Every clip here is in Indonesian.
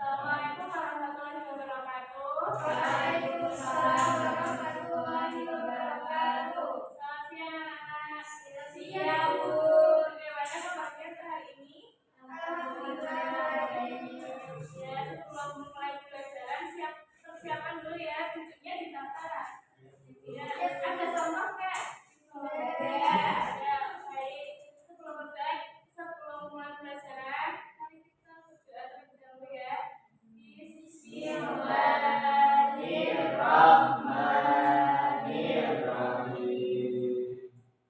Assalamualaikum warahmatullahi wabarakatuh. Waalaikumsalam warahmatullahi wabarakatuh. Selamat siang anak-anak. Siang, Bu. Bagaimana kabarnya hari ini? Alhamdulillah. Ya, sebelum mulai pelajaran persiapan dulu ya, tunjuknya di daftar. Ya, ada contoh nggak? Ya, baik. Sebelum mulai pelajaran, mari kita berdoa terlebih dahulu ya. Bismillahirrahmanirrahim.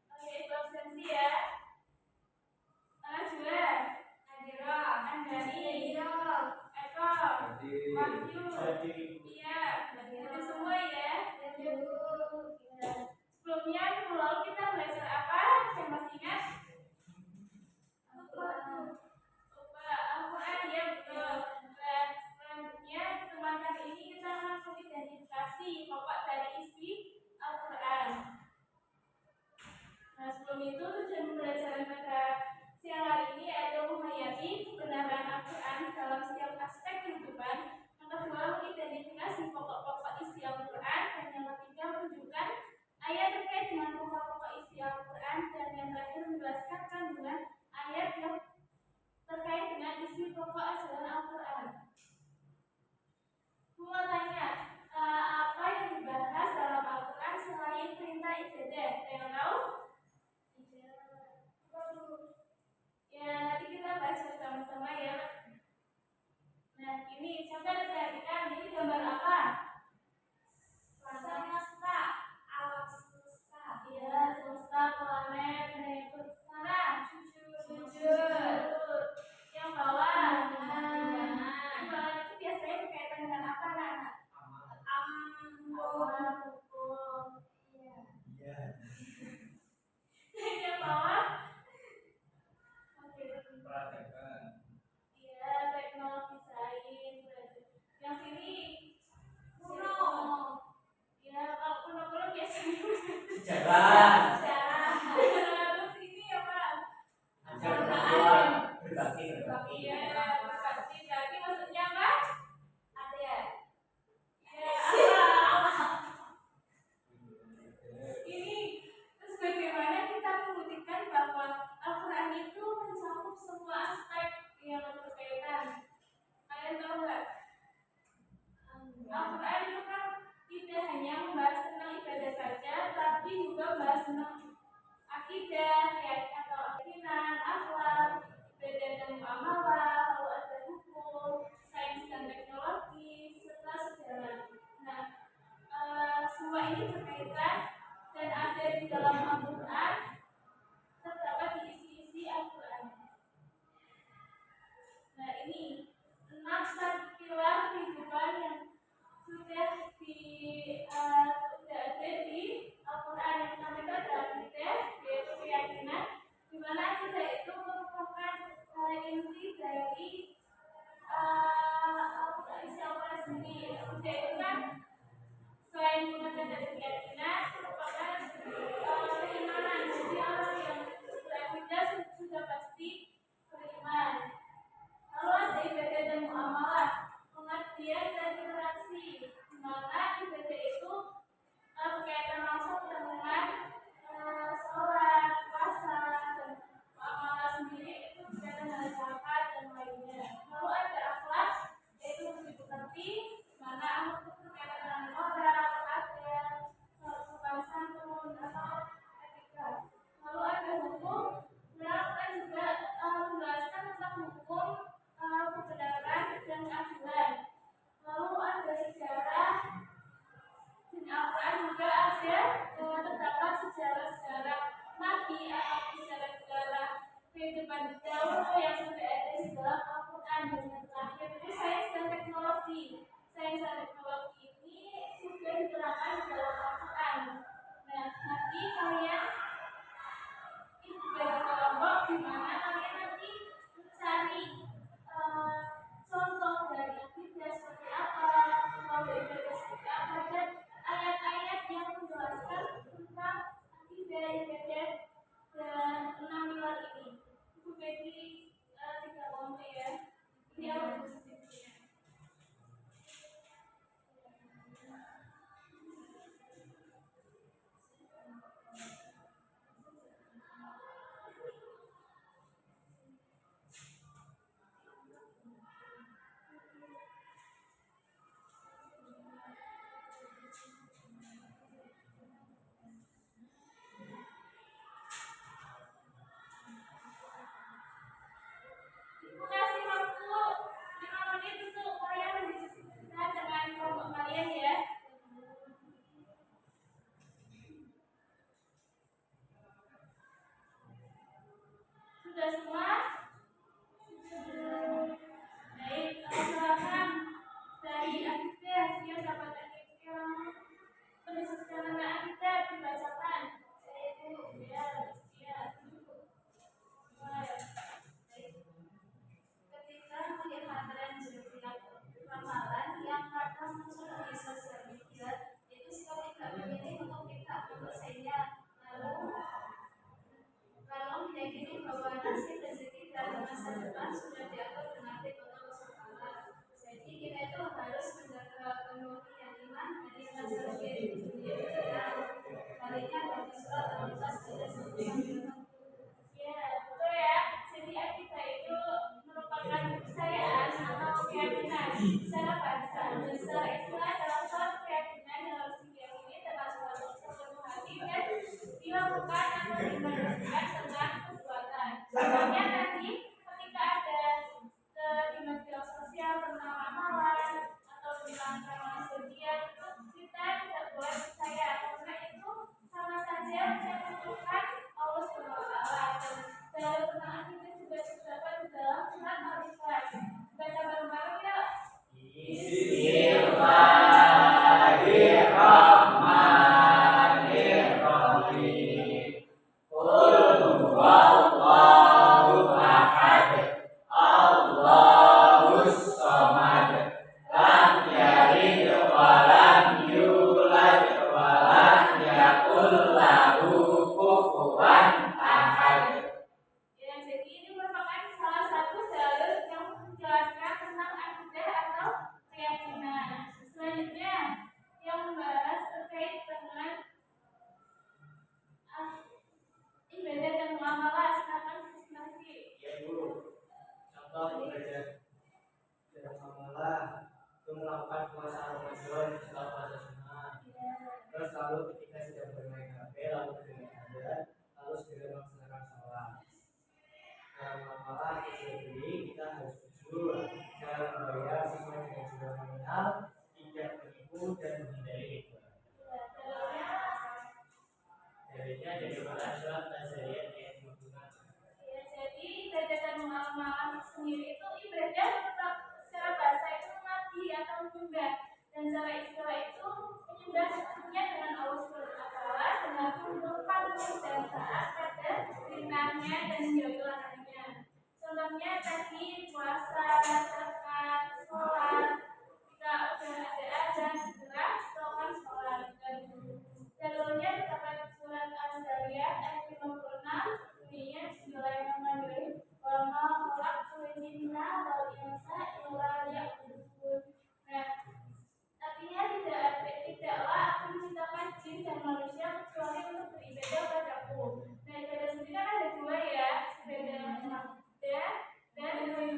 Oke, itu absensi ya. Juan, Nadira, Andani, Eko, Wahyu, iya, jadi semua ya. Sebelumnya minggu lalu kita belajar apa? Yang masih ingat? Al-Quran ya, betul. Dan selanjutnya pertemuan kali ini kita langsung identifikasi pokok dari isi Al-Quran. Nah, sebelum itu tujuan pembelajaran pada siang hari ini adalah menghayati kebenaran Al-Quran dalam setiap aspek kehidupan. Yang kedua, mengidentifikasi pokok-pokok isi Al-Quran. Dan yang ketiga, menunjukkan ayat terkait dengan pokok-pokok isi Al-Quran. Dan yang terakhir, menjelaskan kandungan ayat yang terkait dengan isi pokok ajaran Al-Quran. Mau tanya, apa yang dibahas dalam Al-Quran selain perintah ibadah? Ada yang tahu? Ya, nanti kita bahas bersama-sama ya. Nah, ini coba perhatikan, ini gambar apa? Semesta, alam semesta. Iya, semesta, planet, itu sana, jujur. Yang bawah, yang bawah itu biasanya berkaitan dengan apa, anak? Hukum. Iya. Yang bawah. Iya, teknologi sains. Yang sini kuno. Ya, kalau kuno biasanya sejarah. Terus ini apa? Berbakti. Iya, berbakti. Jadi maksudnya apa? Ada ya? Ya, apa? Ini terus bagaimana kita membuktikan bahwa Al-Quran itu mencakup semua aspek yang berkaitan. Kalian tahu nggak? Al-Quran itu kan tidak hanya membahas tentang ibadah saja, tapi juga membahas tentang akidah, atau keyakinan, akhlak, ibadah dan muamalah, lalu ada hukum, sains dan teknologi, serta sejarah. Nah, semua ini berkaitan dan ada di dalam Al-Quran, terdapat di isi-isi Al-Quran. Nah, ini 6 pilar kehidupan yang sudah ada di Al-Quran. Yang pertama itu adalah akidah, yaitu keyakinan, di mana akidah itu merupakan inti dari isi Al-Quran sendiri. Akidah itu kan selain mengenai dari keyakinan, merupakan keimanan. Jadi orang yang berakidah sudah pasti beriman. Lalu ada ibadah dan muamalah, pengertian dan interaksi, di mana ibadah itu berkaitan langsung dengan sholat, puasa, dan muamalah sendiri itu berkaitan dengan zakat dan lainnya. Lalu ada akhlak, yaitu lebih mengerti, di mana akhlak itu berkaitan dengan moral, adab, sopan santun, atau etika. Lalu ada hukum, kan juga menjelaskan tentang hukum, kebenaran dan keadilan. Lalu ada sejarah. Di Al-Quran juga ada terdapat sejarah-sejarah nabi atau sejarah-sejarah kehidupan dahulu yang sudah ada di dalam Al-Quran. Dan yang terakhir itu sains dan teknologi. Sains dan teknologi ini sudah diterapkan di dalam Al-Quran. Nah, nanti kalian itu bagi kelompok di mana kalian nanti mencari contoh dari akidah seperti apa, model ibadah seperti apa, dan ayat-ayat yang menjelaskan tentang akidah, ibadah, dan 6 pilar ini. Itu bagi 3 kelompok ya. Ini apa sedikitnya. Allahu kufuwan ahad. Ya, jadi ini merupakan salah satu dalil yang menjelaskan tentang akidah atau keyakinan. Selanjutnya yang membahas terkait dengan ibadah dan muamalah. Silakan masing-masing. Ya guru, contoh ibadah dan muamalah itu melakukan puasa Ramadan setelah puasa sunnah. Terus lalu ketika sedang bermain HP lalu dengan adan lalu segera melaksanakan sholat. Dalam muamalah jual beli kita harus jujur dalam membayar sesuai dengan jumlah nominal, tidak menipu dan menghindari riba. Dalilnya dari Quran surat Az-Zariyat ayat 56. Ya, jadi ibadah dan muamalah sendiri itu ibadah secara bahasa itu mengabdi atau menyembah, dan secara istilah itu menyembah sepenuhnya dengan Allah Subhanahu wa Ta'ala dengan tunduk patuh dan taat pada perintahnya dan menjauhi larangannya. Contohnya tadi puasa, zakat, sholat. Jika udah ada azan segera melakukan sholat. Jalurnya terdapat surat Az-Zariyat ayat 56. Bunyinya Bismillahirrahmanirrahim. Wa ma khalaqtul jinna wal insa illa liya'budun. Nah, artinya tidaklah aku menciptakan jin dan manusia kecuali untuk beribadah padaku. Nah, ibadah sendiri kan ada dua ya, ibadah manusia dan ibadah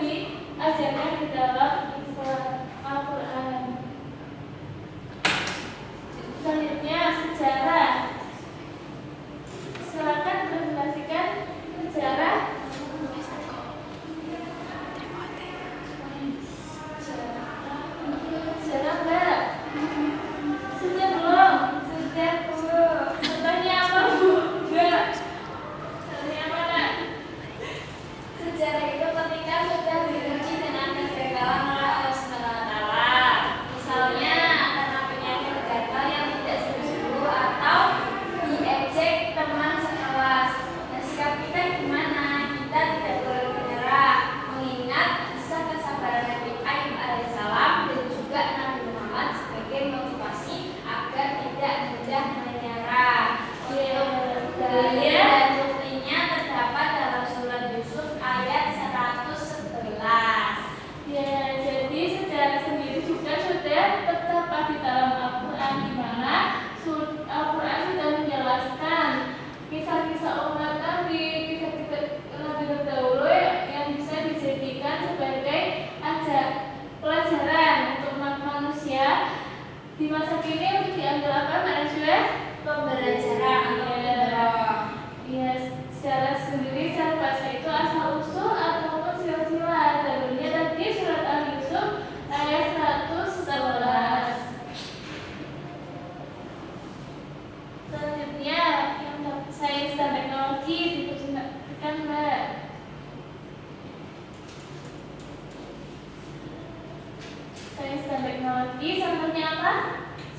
diajarkan di dalam Al-Quran. Selanjutnya sejarah. Silakan presentasikan sejarah. Sejarah enggak? Sudah belum? Sudah Bu. Contohnya apa Bu? Enggak. Contohnya apa nak? Sejarah itu ketika sudah diuji dengan kegagalan oleh Allah SWT. Misalnya karena penyakit gagal yang tidak sembuh atau diejek teman sekelas. Dan sikap kita gimana? Kita tidak boleh menyerah, mengingat kisah kesabaran Nabi Ayub alaihissalam dan juga Nabi Muhammad sebagai motivasi agar tidak mudah menyerah. Dalil dan buktinya terdapat dalam surat Yusuf ayat 111. Ya, jadi sejarah sendiri juga sudah terdapat di dalam Al-Quran, di mana Al-Quran sudah menjelaskan kisah-kisah umat Nabi, kisah-kisah Nabi terdahulu yang bisa dijadikan sebagai pelajaran untuk umat manusia di masa kini untuk diambil apa Mbak Najwa? Pembelajaran atau pembelajaran. Ya, secara sendiri secara bahasa itu asal usul ataupun silsilah. Dalilnya tadi surat Al-Yusuf ayat 111. Selanjutnya yang sains dan teknologi dipresentasikan Mbak. Sains dan teknologi contohnya apa?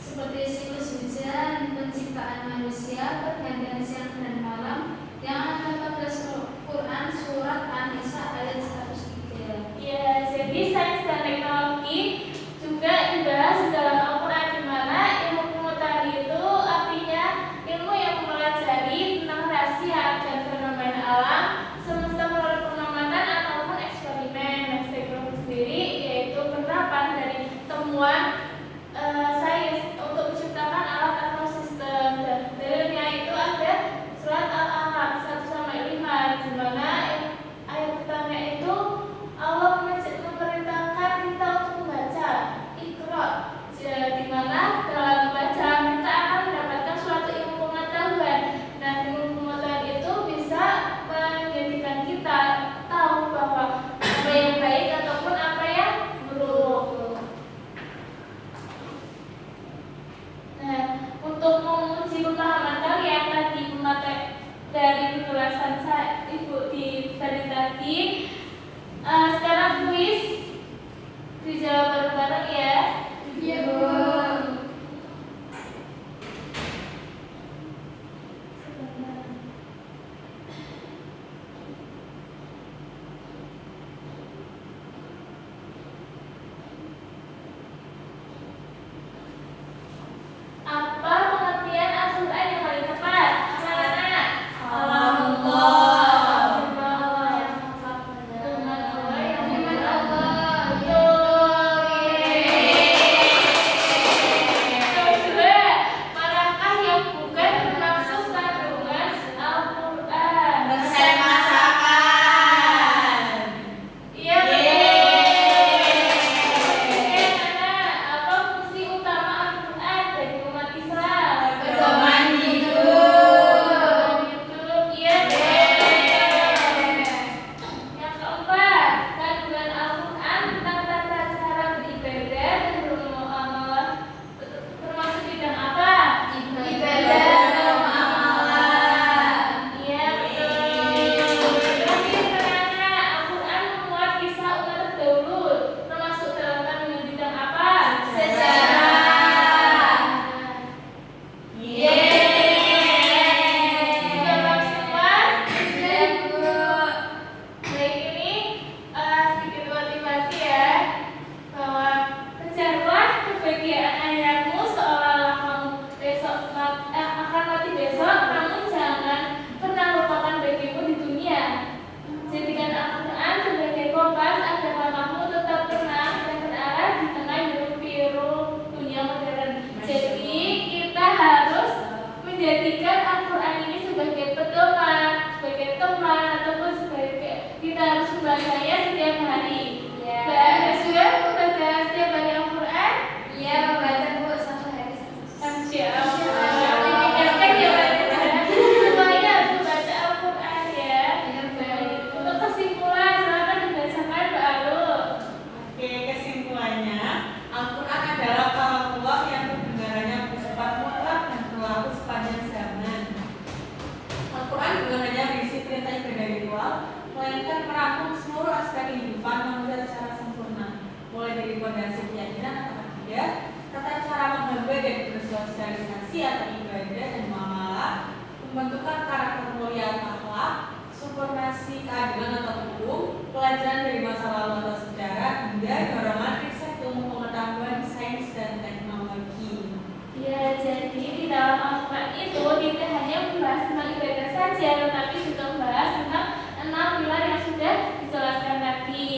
Seperti siklus hujan, penciptaan manusia, pergantian siang dan malam yang terdapat dalam Quran surat An-Nisa ayat 103. Ya, jadi sains dan teknologi juga dibahas di dalam Al-Quran, di mana ilmu pengetahuan itu artinya ilmu yang mempelajari tentang rahasia dan fenomena alam semesta melalui pengamatan ataupun eksperimen. Dan teknologi sendiri yaitu penerapan dari temuan sains untuk menciptakan alat atau sistem. Dan dalilnya itu ada surat Al-Alaq 111 juga dorongan riset ilmu pengetahuan sains dan teknologi. Ya, jadi di dalam Al-Quran itu tidak hanya membahas tentang ibadah saja, tetapi juga membahas tentang 6 pilar yang sudah dijelaskan tadi.